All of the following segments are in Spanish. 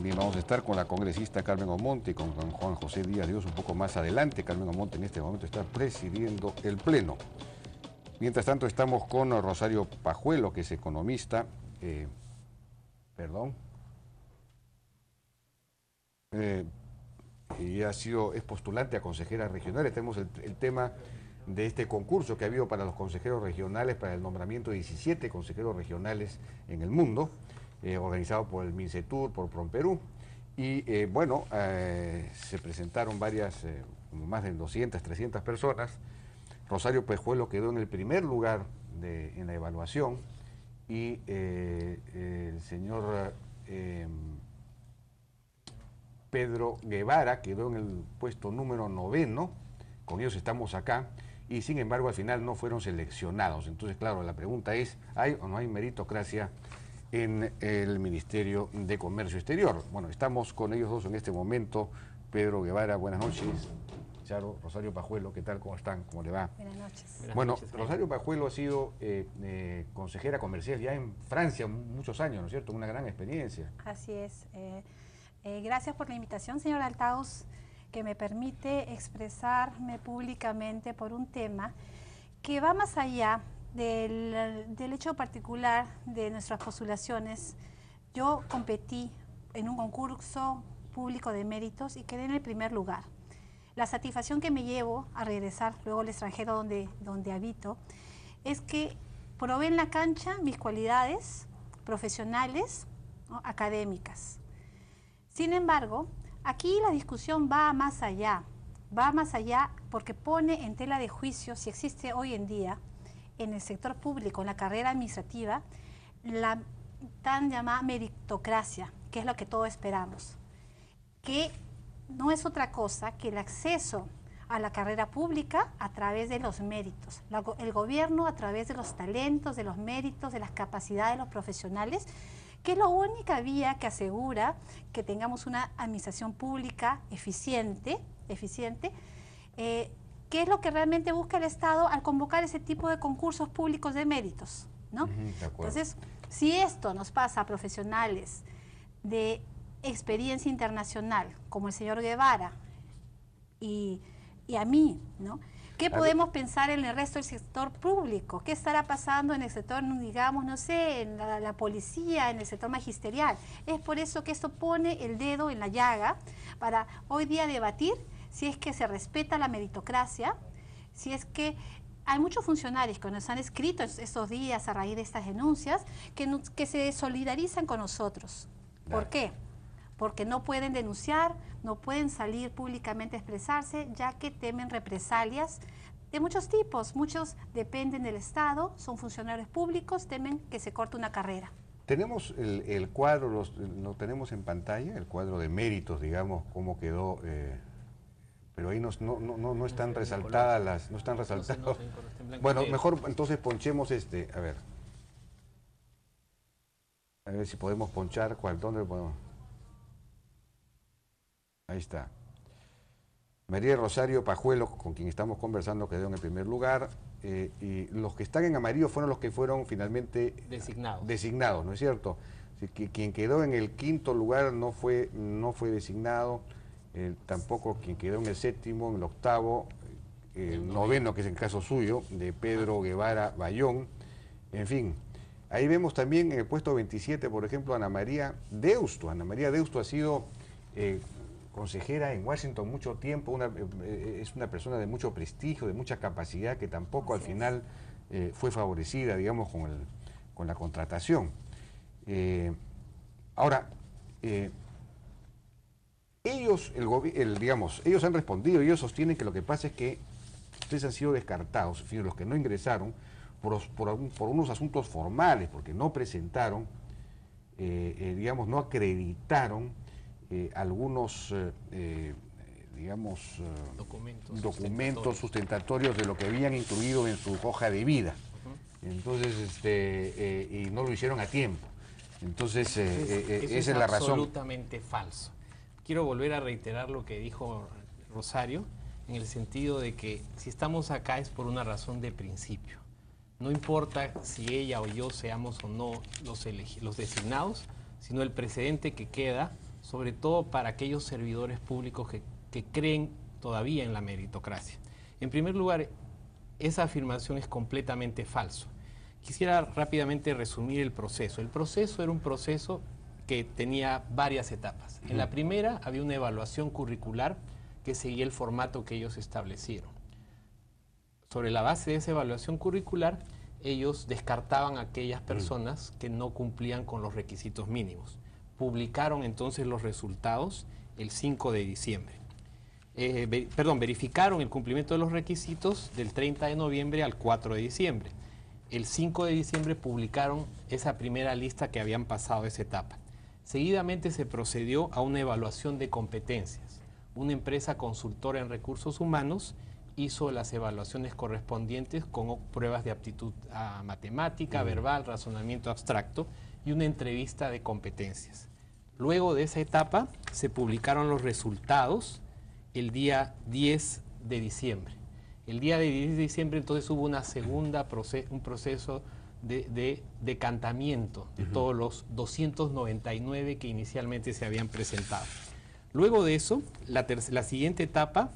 Bien, vamos a estar con la congresista Carmen Omonte y con Juan José Díaz Dios un poco más adelante. Carmen Omonte en este momento está presidiendo el Pleno. Mientras tanto estamos con Rosario Pajuelo, que es economista, y es postulante a consejera regional. Tenemos el tema de este concurso que ha habido para los consejeros regionales, para el nombramiento de 17 consejeros regionales en el mundo, organizado por el MINCETUR, por PROMPERÚ. Y se presentaron más de 200, 300 personas. Rosario Pajuelo quedó en el primer lugar en la evaluación y el señor Pedro Guevara quedó en el puesto número 9, con ellos estamos acá, y sin embargo al final no fueron seleccionados. Entonces, claro, la pregunta es, ¿hay o no hay meritocracia en el Ministerio de Comercio Exterior? Bueno, estamos con ellos dos en este momento. Pedro Guevara, buenas noches. Charo, Rosario Pajuelo, ¿qué tal? ¿Cómo están? ¿Cómo le va? Buenas noches. Bueno, Rosario Pajuelo ha sido consejera comercial ya en Francia muchos años, ¿no es cierto? Una gran experiencia. Así es. Gracias por la invitación, señor Althaus, que me permite expresarme públicamente por un tema que va más allá del hecho particular de nuestras postulaciones. Yo competí en un concurso público de méritos y quedé en el primer lugar. La satisfacción que me llevo a regresar luego al extranjero donde habito es que probé en la cancha mis cualidades profesionales, ¿no?, académicas. Sin embargo, aquí la discusión va más allá porque pone en tela de juicio si existe hoy en día en el sector público, en la carrera administrativa, la tan llamada meritocracia, que es lo que todos esperamos, que no es otra cosa que el acceso a la carrera pública a través de los méritos. El gobierno a través de los talentos, de los méritos, de las capacidades de los profesionales, que es la única vía que asegura que tengamos una administración pública eficiente, que es lo que realmente busca el Estado al convocar ese tipo de concursos públicos de méritos, ¿no? Entonces, si esto nos pasa a profesionales de experiencia internacional, como el señor Guevara y a mí, ¿no? ¿Qué podemos pensar en el resto del sector público? ¿Qué estará pasando en el sector, digamos, no sé, en la policía, en el sector magisterial? Es por eso que esto pone el dedo en la llaga para hoy día debatir si es que se respeta la meritocracia, si es que hay muchos funcionarios que nos han escrito estos días a raíz de estas denuncias que se solidarizan con nosotros. ¿Por qué? Porque no pueden denunciar, no pueden salir públicamente a expresarse, ya que temen represalias de muchos tipos. Muchos dependen del Estado, son funcionarios públicos, temen que se corte una carrera. Tenemos el cuadro, lo tenemos en pantalla, el cuadro de méritos, digamos, cómo quedó, pero ahí no están resaltadas no están resaltados. Bueno, mejor entonces ponchemos a ver si podemos ponchar, ¿dónde lo podemos? Ahí está. María Rosario Pajuelo, con quien estamos conversando, quedó en el primer lugar. Y los que están en amarillo fueron los que fueron finalmente designados, ¿no es cierto? Quien quedó en el quinto lugar no fue designado, tampoco quien quedó en el séptimo, en el octavo, el noveno, que es el caso suyo, de Pedro Guevara Bayón. En fin, ahí vemos también en el puesto 27, por ejemplo, Ana María Deusto. Ana María Deusto ha sido consejera en Washington mucho tiempo, es una persona de mucho prestigio, de mucha capacidad, que tampoco al final fue favorecida, digamos, con la contratación. Ahora, ellos han respondido, ellos sostienen que lo que pasa es que ustedes han sido descartados, los que no ingresaron, por unos asuntos formales, porque no presentaron, no acreditaron algunos documentos sustentatorios de lo que habían incluido en su hoja de vida. Entonces, y no lo hicieron a tiempo. Entonces, esa es la razón. Absolutamente falso. Quiero volver a reiterar lo que dijo Rosario, en el sentido de que si estamos acá es por una razón de principio. No importa si ella o yo seamos o no los designados, sino el precedente que queda sobre todo para aquellos servidores públicos que creen todavía en la meritocracia. En primer lugar, esa afirmación es completamente falso. Quisiera rápidamente resumir el proceso. El proceso era un proceso que tenía varias etapas. En la primera había una evaluación curricular que seguía el formato que ellos establecieron. Sobre la base de esa evaluación curricular, ellos descartaban a aquellas personas que no cumplían con los requisitos mínimos. Publicaron entonces los resultados el 5 de diciembre. Verificaron el cumplimiento de los requisitos del 30 de noviembre al 4 de diciembre. El 5 de diciembre publicaron esa primera lista que habían pasado esa etapa. Seguidamente se procedió a una evaluación de competencias. Una empresa consultora en recursos humanos hizo las evaluaciones correspondientes con pruebas de aptitud a matemática, verbal, razonamiento abstracto y una entrevista de competencias. Luego de esa etapa se publicaron los resultados el día 10 de diciembre. El día de 10 de diciembre entonces hubo una segunda un proceso de decantamiento de todos los 299 que inicialmente se habían presentado. Luego de eso, la siguiente etapa,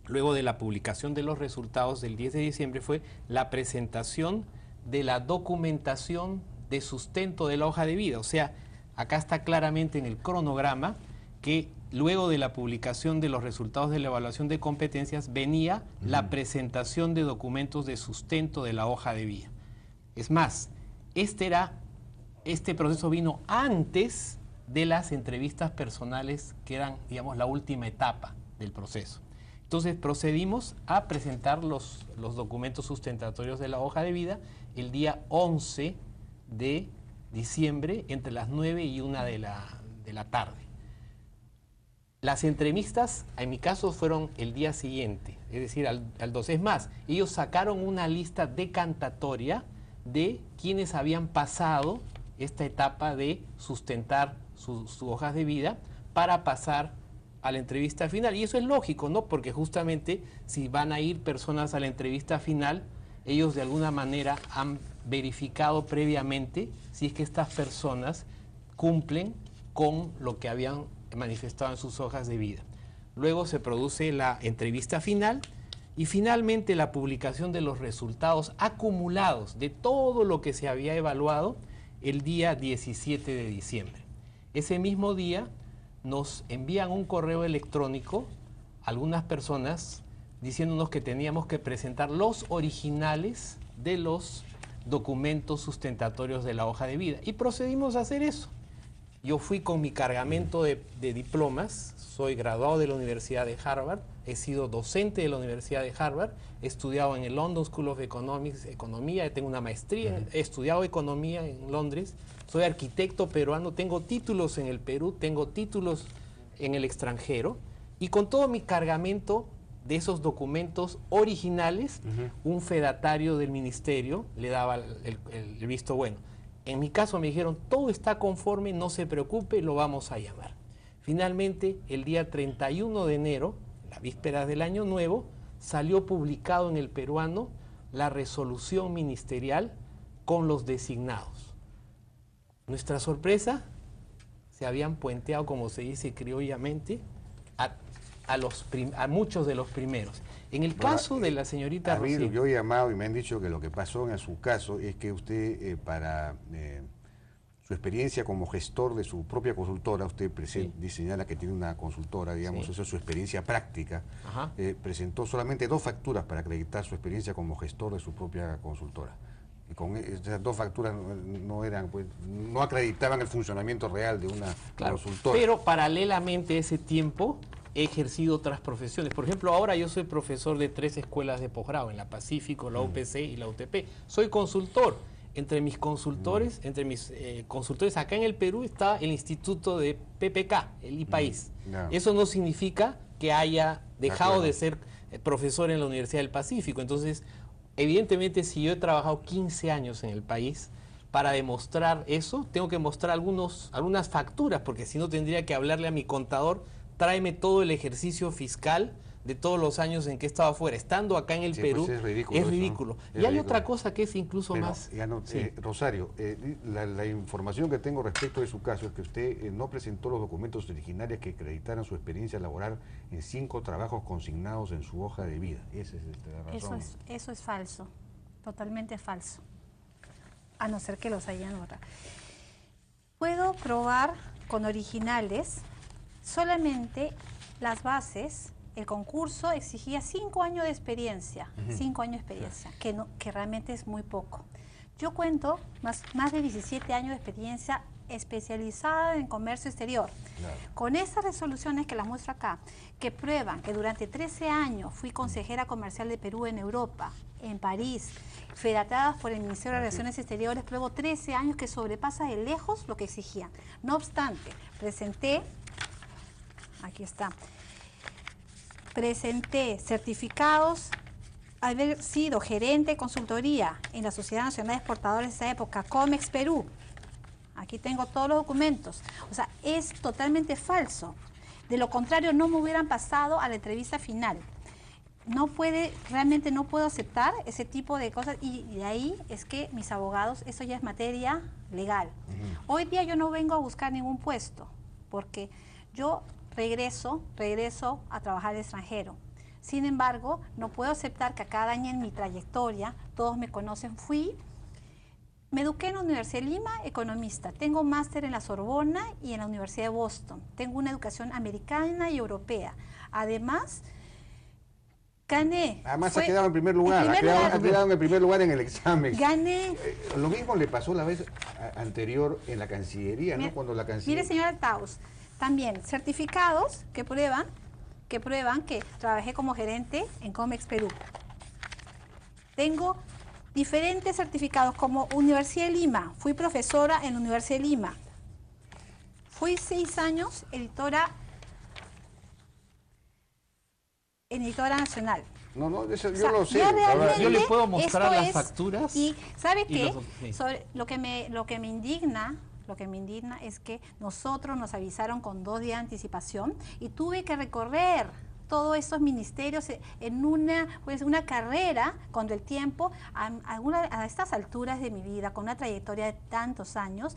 luego de la publicación de los resultados del 10 de diciembre, fue la presentación de la documentación de sustento de la hoja de vida. O sea, acá está claramente en el cronograma que luego de la publicación de los resultados de la evaluación de competencias venía la presentación de documentos de sustento de la hoja de vida. Es más, este proceso vino antes de las entrevistas personales, que eran, digamos, la última etapa del proceso. Entonces procedimos a presentar los documentos sustentatorios de la hoja de vida el día 11 de diciembre entre las 9 y 1 de la tarde. Las entrevistas, en mi caso, fueron el día siguiente, es decir, al 12. Es más, ellos sacaron una lista decantatoria de quienes habían pasado esta etapa de sustentar sus hojas de vida para pasar a la entrevista final. Y eso es lógico, ¿no? Porque justamente si van a ir personas a la entrevista final, ellos de alguna manera han verificado previamente si es que estas personas cumplen con lo que habían manifestado en sus hojas de vida. Luego se produce la entrevista final y finalmente la publicación de los resultados acumulados de todo lo que se había evaluado el día 17 de diciembre. Ese mismo día nos envían un correo electrónico algunas personas diciéndonos que teníamos que presentar los originales de los documentos sustentatorios de la hoja de vida y procedimos a hacer eso. Yo fui con mi cargamento de diplomas, soy graduado de la Universidad de Harvard, he sido docente de la Universidad de Harvard, he estudiado en el London School of Economics, economía, tengo una maestría, he estudiado economía en Londres, soy arquitecto peruano, tengo títulos en el Perú, tengo títulos en el extranjero, y con todo mi cargamento de esos documentos originales, un fedatario del ministerio le daba el visto bueno. En mi caso me dijeron, todo está conforme, no se preocupe, lo vamos a llamar. Finalmente, el día 31 de enero, la víspera del Año Nuevo, salió publicado en el Peruano la resolución ministerial con los designados. Nuestra sorpresa, se habían puenteado, como se dice criollamente, a muchos de los primeros. En el caso de la señorita Rocío, yo he llamado y me han dicho que lo que pasó en su caso es que usted, para su experiencia como gestor de su propia consultora, usted señala que tiene una consultora, digamos, esa es su experiencia práctica, presentó solamente 2 facturas para acreditar su experiencia como gestor de su propia consultora. Y con esas 2 facturas no acreditaban el funcionamiento real de una consultora. Pero paralelamente a ese tiempo he ejercido otras profesiones. Por ejemplo, ahora yo soy profesor de 3 escuelas de posgrado, en la Pacífico, la UPC y la UTP. Soy consultor. Entre mis consultores, acá en el Perú está el Instituto de PPK, el IPAIS. Eso no significa que haya dejado de ser profesor en la Universidad del Pacífico. Entonces, evidentemente, si yo he trabajado 15 años en el país, para demostrar eso, tengo que mostrar algunas facturas, porque si no tendría que hablarle a mi contador, tráeme todo el ejercicio fiscal de todos los años en que he estado afuera, estando acá en el Perú, pues es ridículo. Y hay otra cosa que es incluso más... Rosario, la información que tengo respecto de su caso es que usted no presentó los documentos originales que acreditaran su experiencia laboral en 5 trabajos consignados en su hoja de vida. Esa es la razón. Eso es falso, totalmente falso, a no ser que los hayan borrado. Puedo probar con originales solamente las bases. El concurso exigía 5 años de experiencia, 5 años de experiencia, que realmente es muy poco. Yo cuento más de 17 años de experiencia especializada en comercio exterior. Claro. Con estas resoluciones que las muestro acá, que prueban que durante 13 años fui consejera comercial de Perú en Europa, en París, federadas por el Ministerio de Relaciones Exteriores, pruebo 13 años que sobrepasa de lejos lo que exigían. No obstante, presenté certificados, haber sido gerente de consultoría en la Sociedad Nacional de Exportadores de esa época, Comex Perú. Aquí tengo todos los documentos. O sea, es totalmente falso. De lo contrario, no me hubieran pasado a la entrevista final. Realmente no puedo aceptar ese tipo de cosas, y de ahí es que mis abogados, eso ya es materia legal. Hoy día yo no vengo a buscar ningún puesto, porque yo regreso a trabajar al extranjero. Sin embargo, no puedo aceptar que a cada año en mi trayectoria, todos me conocen, me eduqué en la Universidad de Lima, economista. Tengo máster en la Sorbona y en la Universidad de Boston. Tengo una educación americana y europea. Además, gané. Además ha quedado en primer lugar. Ha quedado en primer lugar en el examen. Gané. Lo mismo le pasó la vez anterior en la Cancillería, ¿no? Cuando la Cancillería... Mire, señora Taus, también certificados que prueban que trabajé como gerente en Comex Perú. Tengo diferentes certificados como Universidad de Lima. Fui profesora en la Universidad de Lima. Fui 6 años editora nacional. No, eso yo lo sé. Yo le puedo mostrar las facturas. Y ¿sabe qué? Lo que me indigna es que nosotros nos avisaron con 2 días de anticipación y tuve que recorrer todos estos ministerios en una carrera contra el tiempo, a estas alturas de mi vida, con una trayectoria de tantos años,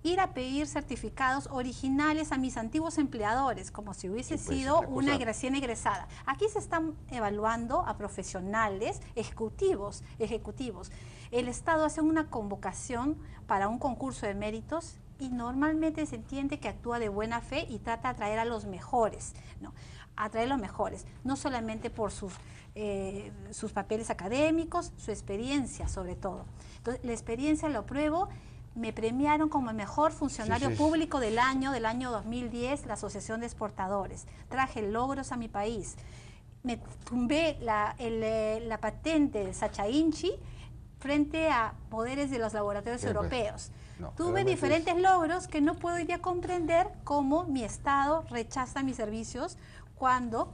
ir a pedir certificados originales a mis antiguos empleadores, como si hubiese sido una recién egresada. Aquí se están evaluando a profesionales, ejecutivos. El Estado hace una convocación para un concurso de méritos y normalmente se entiende que actúa de buena fe y trata de atraer a los mejores, ¿no? Atraer a los mejores, no solamente por sus papeles académicos, su experiencia sobre todo. Entonces, la experiencia lo pruebo. Me premiaron como el mejor funcionario público del año 2010, la Asociación de Exportadores. Traje logros a mi país. Me tumbé la patente de Sacha Inchi frente a poderes de los laboratorios europeos. Tuve diferentes logros que no puedo hoy día comprender cómo mi Estado rechaza mis servicios cuando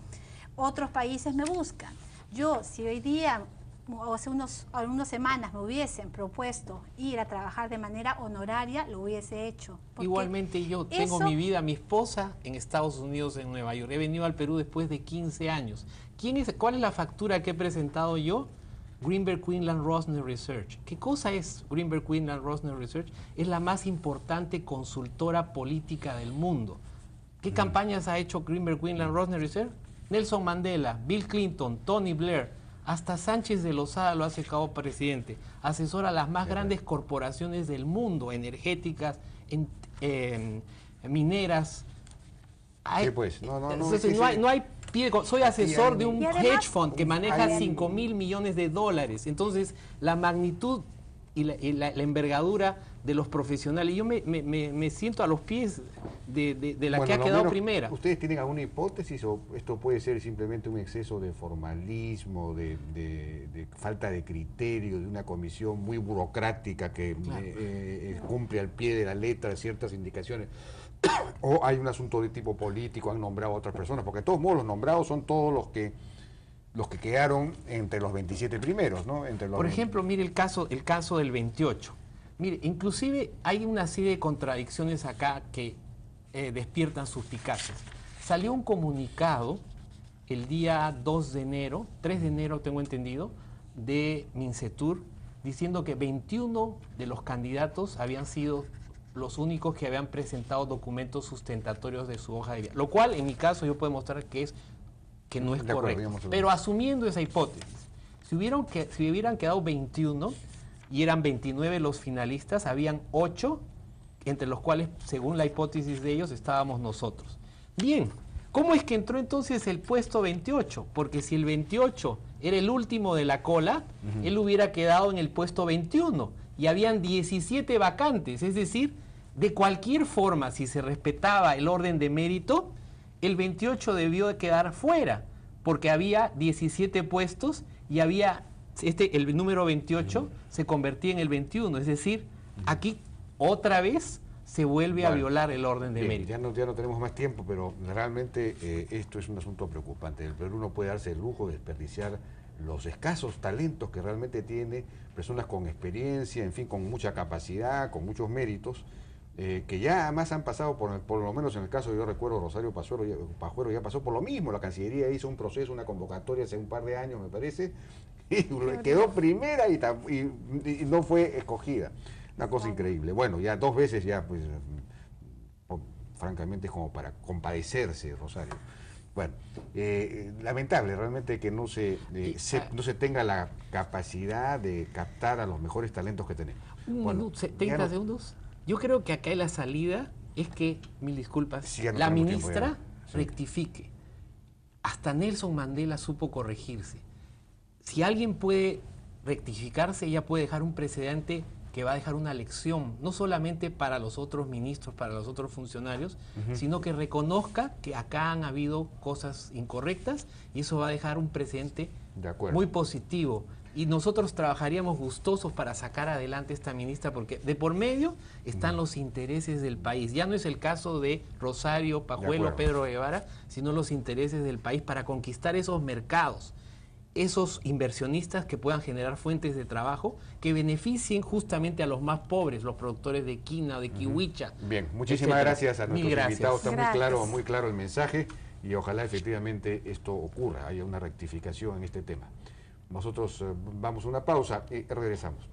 otros países me buscan. Yo, si hoy día o hace unas semanas me hubiesen propuesto ir a trabajar de manera honoraria, lo hubiese hecho. Igualmente yo tengo mi vida, mi esposa en Estados Unidos, en Nueva York. He venido al Perú después de 15 años. ¿Cuál es la factura que he presentado yo? Greenberg Quinlan Rosner Research. ¿Qué cosa es Greenberg Quinlan Rosner Research? Es la más importante consultora política del mundo. ¿Qué campañas ha hecho Greenberg Quinlan Rosner Research? Nelson Mandela, Bill Clinton, Tony Blair, hasta Sánchez de Lozada lo ha sacado presidente. Asesora a las más grandes corporaciones del mundo, energéticas, mineras. No hay pie. Soy asesor de un hedge fund que maneja $5.000 millones. Entonces, la magnitud y la envergadura de los profesionales. Yo me siento a los pies de la que ha quedado primera. ¿Ustedes tienen alguna hipótesis o esto puede ser simplemente un exceso de formalismo, de falta de criterio, de una comisión muy burocrática que cumple al pie de la letra ciertas indicaciones? ¿O hay un asunto de tipo político, han nombrado a otras personas? Porque de todos modos los nombrados son todos los que quedaron entre los 27 primeros, ¿no? Por ejemplo, mire el caso del 28. Mire, inclusive hay una serie de contradicciones acá que despiertan suspicacias. Salió un comunicado el día 2 de enero, 3 de enero tengo entendido, de Mincetur, diciendo que 21 de los candidatos habían sido los únicos que habían presentado documentos sustentatorios de su hoja de vida. Lo cual, en mi caso, yo puedo mostrar que no es correcto. Pero asumiendo esa hipótesis, si hubieran quedado 21 y eran 29 los finalistas, habían 8, entre los cuales, según la hipótesis de ellos, estábamos nosotros. Bien, ¿cómo es que entró entonces el puesto 28? Porque si el 28 era el último de la cola, él hubiera quedado en el puesto 21 y habían 17 vacantes, es decir, de cualquier forma, si se respetaba el orden de mérito, el 28 debió de quedar fuera, porque había 17 puestos y había el número 28 se convertía en el 21, es decir, aquí otra vez se vuelve a violar el orden de mérito. Ya no tenemos más tiempo, pero realmente esto es un asunto preocupante. El Perú no puede darse el lujo de desperdiciar los escasos talentos que realmente tiene, personas con experiencia, en fin, con mucha capacidad, con muchos méritos, que ya además han pasado, por lo menos en el caso, yo recuerdo, Rosario Pajuelo ya pasó por lo mismo. La Cancillería hizo un proceso, una convocatoria hace un par de años, me parece, y quedó primera y no fue escogida. Una cosa increíble. Bueno, ya 2 veces ya, pues, francamente es como para compadecerse, Rosario. Bueno, lamentable realmente que no se tenga la capacidad de captar a los mejores talentos que tenemos. Bueno, 30 segundos. Yo creo que acá la salida es que, mil disculpas, sí, no la ministra rectifique. Hasta Nelson Mandela supo corregirse. Si alguien puede rectificarse, ella puede dejar un precedente que va a dejar una lección, no solamente para los otros ministros, para los otros funcionarios, sino que reconozca que acá han habido cosas incorrectas y eso va a dejar un precedente muy positivo. Y nosotros trabajaríamos gustosos para sacar adelante esta ministra, porque de por medio están los intereses del país. Ya no es el caso de Rosario Pajuelo, Pedro Guevara, sino los intereses del país para conquistar esos mercados, esos inversionistas que puedan generar fuentes de trabajo que beneficien justamente a los más pobres, los productores de quina o de kiwicha. Bien, muchísimas gracias a nuestros invitados. Está muy claro el mensaje y ojalá efectivamente esto ocurra, haya una rectificación en este tema. Nosotros vamos a una pausa y regresamos.